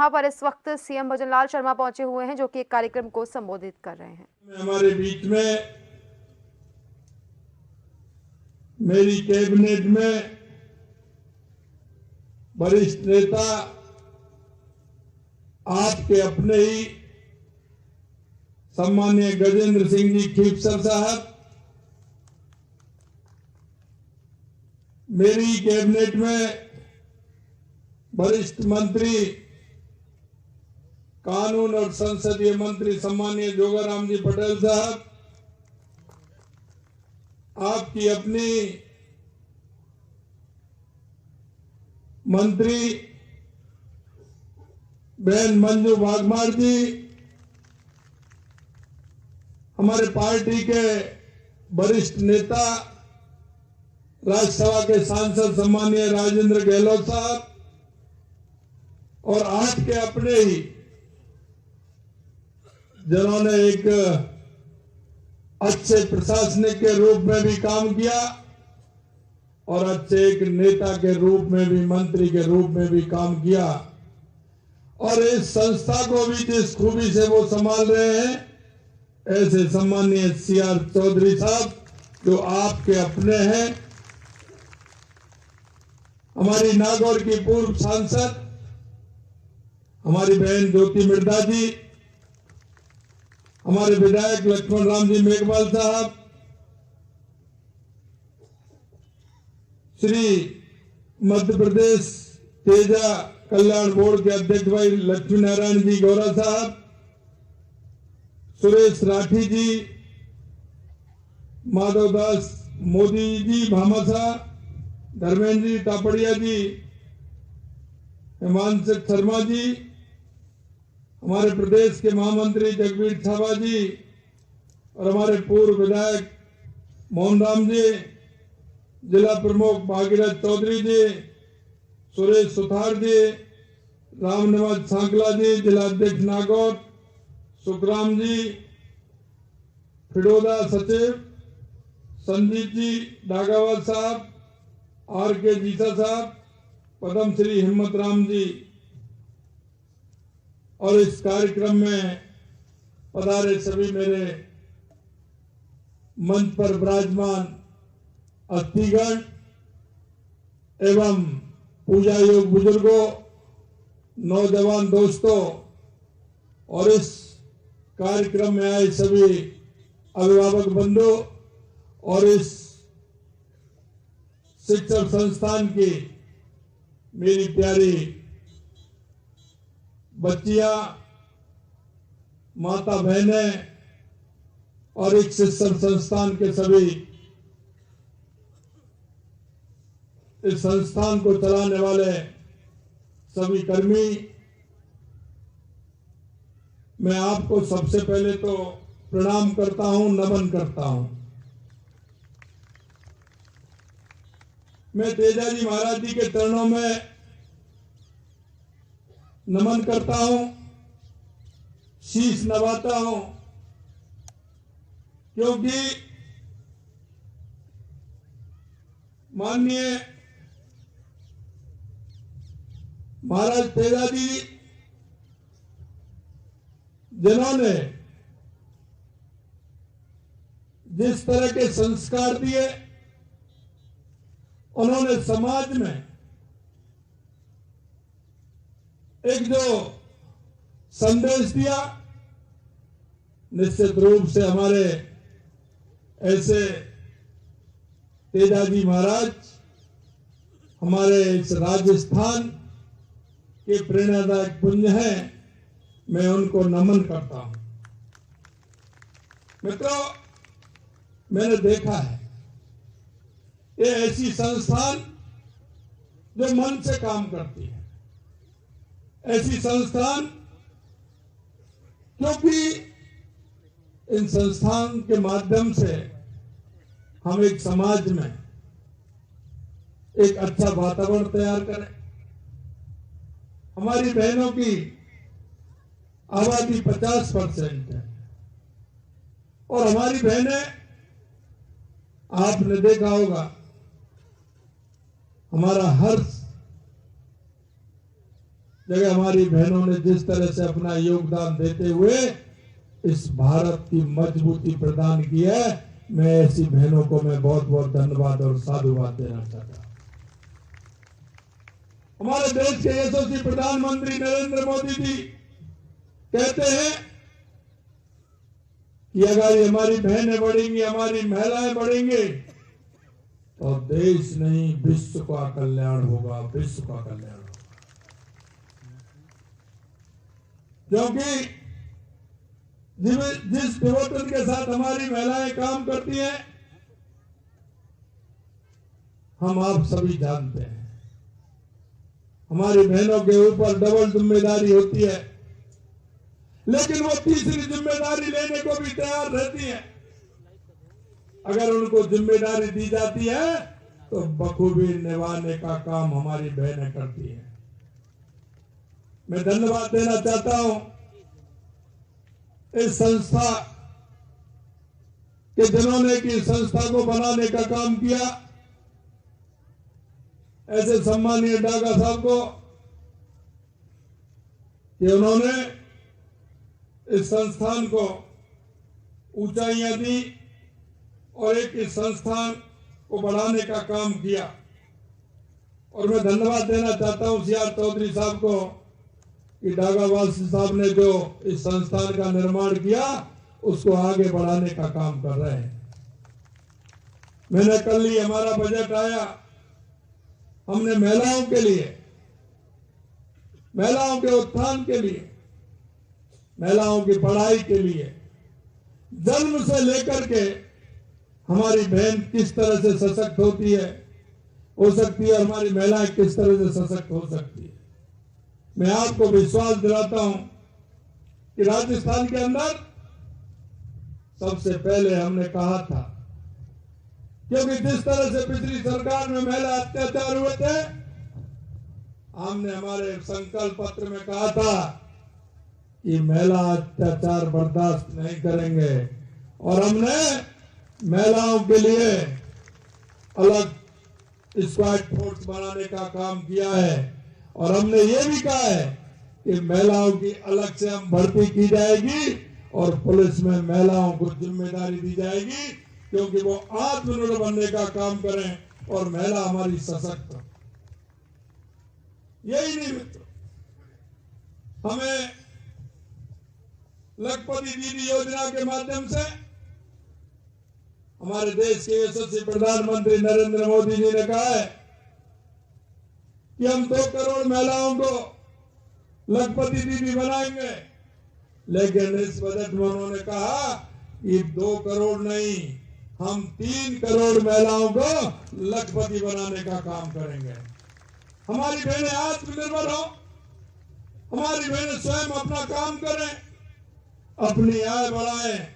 यहाँ पर इस वक्त सीएम भजनलाल शर्मा पहुंचे हुए हैं, जो कि एक कार्यक्रम को संबोधित कर रहे हैं। हमारे बीच में मेरी कैबिनेट में वरिष्ठ नेता आपके अपने ही सम्मानीय गजेंद्र सिंह जी खीपसर साहब, मेरी कैबिनेट में वरिष्ठ मंत्री कानून और संसदीय मंत्री सम्मानीय जोगाराम जी पटेल साहब, आपकी अपनी मंत्री बहन मंजू वाघमार जी, हमारे पार्टी के वरिष्ठ नेता राज्यसभा के सांसद सम्मानीय राजेंद्र गहलोत साहब, और आपके अपने ही जिन्होंने एक अच्छे प्रशासनिक के रूप में भी काम किया और अच्छे एक नेता के रूप में भी, मंत्री के रूप में भी काम किया, और इस संस्था को भी जिस खूबी से वो संभाल रहे हैं, ऐसे सम्मानीय सीआर चौधरी साहब जो आपके अपने हैं, हमारी नागौर की पूर्व सांसद हमारी बहन ज्योति मिर्धा जी, हमारे विधायक लक्ष्मण राम जी मेघवाल साहब, श्री मध्य प्रदेश तेजा कल्याण बोर्ड के अध्यक्ष भाई लक्ष्मी नारायण जी गौरा साहब, सुरेश राठी जी, माधवदास मोदी जी भामासा, धर्मेंद्र जी तापड़िया जी, हिमांशु शर्मा जी, हमारे प्रदेश के महामंत्री जगवीर छावा जी, और हमारे पूर्व विधायक मोहनराम जी, जिला प्रमुख भागीरथ चौधरी जी, सुरेश सुथार जी, रामनिवास सांकला जी, जिला अध्यक्ष नागौर, सुखराम जी, फिडोदा सचिव, संजीत जी डागावाल साहब, आर के जीसा साहब, पद्म श्री हिम्मत राम जी, और इस कार्यक्रम में पधारे सभी मेरे मंच पर विराजमान अतिथिगण एवं पूजा योग बुजुर्गों, नौजवान दोस्तों, और इस कार्यक्रम में आए सभी अभिभावक बंधु और इस शिक्षण संस्थान की मेरी प्यारी बच्चियां, माता बहनें, और एक शिक्षण संस्थान के सभी, इस संस्थान को चलाने वाले सभी कर्मी, मैं आपको सबसे पहले तो प्रणाम करता हूं, नमन करता हूं। मैं तेजाजी महाराज जी के चरणों में नमन करता हूं, शीश नवाता हूं, क्योंकि माननीय महाराज तेजाजी जिन्होंने जिस तरह के संस्कार दिए, उन्होंने समाज में एक जो संदेश दिया, निश्चित रूप से हमारे ऐसे तेजाजी महाराज हमारे इस राजस्थान के प्रेरणादायक पुण्य हैं, मैं उनको नमन करता हूं। मित्रों, मैंने देखा है ये ऐसी संस्थान जो मन से काम करती है, ऐसी संस्थान क्योंकि इन संस्थान के माध्यम से हम एक समाज में एक अच्छा वातावरण तैयार करें। हमारी बहनों की आबादी 50% है, और हमारी बहनें, आपने देखा होगा, हमारा हर जगह हमारी बहनों ने जिस तरह से अपना योगदान देते हुए इस भारत की मजबूती प्रदान की है, मैं ऐसी बहनों को मैं बहुत बहुत धन्यवाद और साधुवाद देना चाहता हूं। हमारे देश के यशस्वी प्रधानमंत्री नरेंद्र मोदी जी कहते हैं कि अगर हमारी बहनें बढ़ेंगी, हमारी महिलाएं बढ़ेंगे, तो देश नहीं विश्व का कल्याण होगा, विश्व का कल्याण होगा। क्योंकि जिस डिवोशन के साथ हमारी महिलाएं काम करती हैं, हम आप सभी जानते हैं। हमारी बहनों के ऊपर डबल जिम्मेदारी होती है, लेकिन वो तीसरी जिम्मेदारी लेने को भी तैयार रहती है। अगर उनको जिम्मेदारी दी जाती है तो बखूबी निभाने का काम हमारी बहनें करती हैं। मैं धन्यवाद देना चाहता हूं इस संस्था के जिन्होंने की संस्था को बनाने का काम किया, ऐसे सम्मानीय डागा साहब को कि उन्होंने इस संस्थान को ऊंचाइयां दी और एक इस संस्थान को बढ़ाने का काम किया। और मैं धन्यवाद देना चाहता हूं सीआर चौधरी साहब को कि डागावासी साहब ने जो इस संस्थान का निर्माण किया उसको आगे बढ़ाने का काम कर रहे हैं। मैंने कल ही हमारा बजट आया, हमने महिलाओं के लिए, महिलाओं के उत्थान के लिए, महिलाओं की पढ़ाई के लिए, जन्म से लेकर के हमारी बहन किस तरह से सशक्त होती है, हो सकती है, हमारी महिलाएं किस तरह से सशक्त हो सकती है। मैं आपको विश्वास दिलाता हूं कि राजस्थान के अंदर सबसे पहले हमने कहा था, क्योंकि जिस तरह से पिछली सरकार में महिला अत्याचार हुए थे, हमने हमारे संकल्प पत्र में कहा था कि महिला अत्याचार बर्दाश्त नहीं करेंगे और हमने महिलाओं के लिए अलग स्क्वाड फोर्स बनाने का काम किया है। और हमने ये भी कहा है कि महिलाओं की अलग से हम भर्ती की जाएगी और पुलिस में महिलाओं को जिम्मेदारी दी जाएगी, क्योंकि वो आत्मनिर्भर बनने का काम करें और महिला हमारी सशक्त हो। यही नहीं मित्रों, हमें लखपति दीदी योजना के माध्यम से हमारे देश के यशस्वी प्रधानमंत्री नरेंद्र मोदी जी ने कहा है कि हम 2 करोड़ महिलाओं को लखपति दीदी बनाएंगे। लेकिन इस बजट में उन्होंने कहा कि 2 करोड़ नहीं, हम 3 करोड़ महिलाओं को लखपति बनाने का काम करेंगे। हमारी बहनें आत्मनिर्भर हो, हमारी बहनें स्वयं अपना काम करें, अपनी आय बढ़ाएं,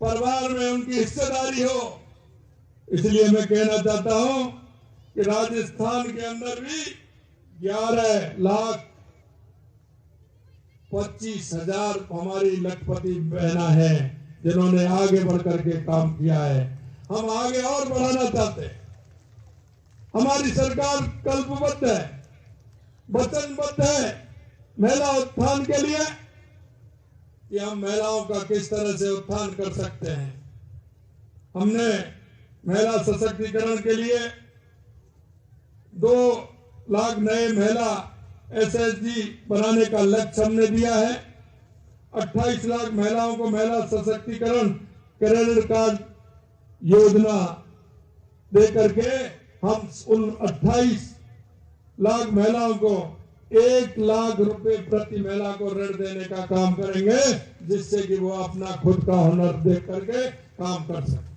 परिवार में उनकी हिस्सेदारी हो। इसलिए मैं कहना चाहता हूं कि राजस्थान के अंदर भी 11,25,000 हमारी लखपति बहना है जिन्होंने आगे बढ़कर के काम किया है। हम आगे और बढ़ाना चाहते हैं। हमारी सरकार कल्पबद्ध है, वचनबद्ध है महिला उत्थान के लिए कि हम महिलाओं का किस तरह से उत्थान कर सकते हैं। हमने महिला सशक्तिकरण के लिए 2 लाख नए महिला एसएचजी बनाने का लक्ष्य हमने दिया है। 28 लाख महिलाओं को महिला सशक्तिकरण क्रेडिट कार्ड योजना दे करके हम उन 28 लाख महिलाओं को 1 लाख रुपए प्रति महिला को ऋण देने का काम करेंगे, जिससे कि वो अपना खुद का हुनर देख करके काम कर सके।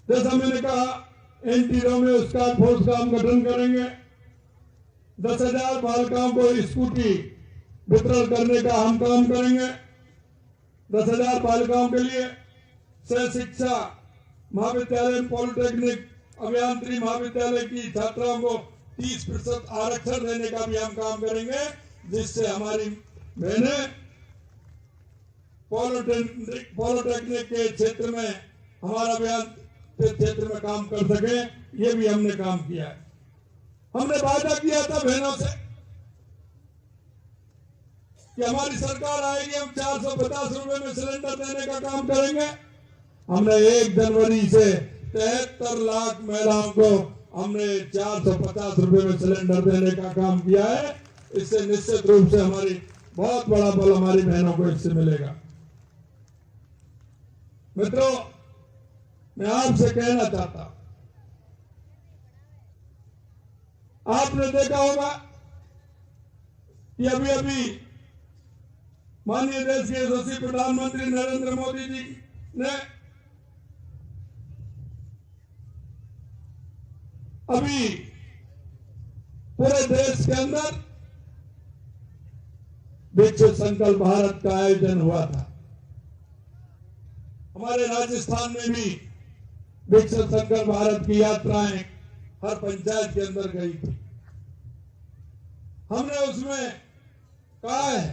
जैसा मैंने कहा, एंटी रोमियो स्क्वाड फोर्स का हम गठन करेंगे। 10,000 बालिकाओं को स्कूटी वितरण करने का हम काम करेंगे। 10,000 बालिकाओं के लिए सह शिक्षा महाविद्यालय, पॉलिटेक्निक, अभियांत्रिकी महाविद्यालय की छात्राओं को 30% आरक्षण देने का भी हम काम करेंगे, जिससे हमारी बहनें पॉलिटेक्निक के क्षेत्र में, हमारा अभियांत्रिकी क्षेत्र में काम कर सके। ये भी हमने काम किया है। हमने वादा किया था बहनों से कि हमारी सरकार आएगी, हम 450 रुपए में सिलेंडर देने का काम करेंगे। हमने 1 जनवरी से 73 लाख महिलाओं को हमने 450 रुपए में सिलेंडर देने का काम किया है। इससे निश्चित रूप से हमारी बहुत बड़ा बल हमारी बहनों को इससे मिलेगा। मित्रों, मैं आपसे कहना चाहता हूं, आपने देखा होगा कि अभी अभी माननीय देश के यशस्वी प्रधानमंत्री नरेंद्र मोदी जी ने अभी पूरे देश के अंदर विकसित संकल्प भारत का आयोजन हुआ था। हमारे राजस्थान में भी विकसित संकल्प भारत की यात्राएं हर पंचायत के अंदर गई थी। हमने उसमें कहा है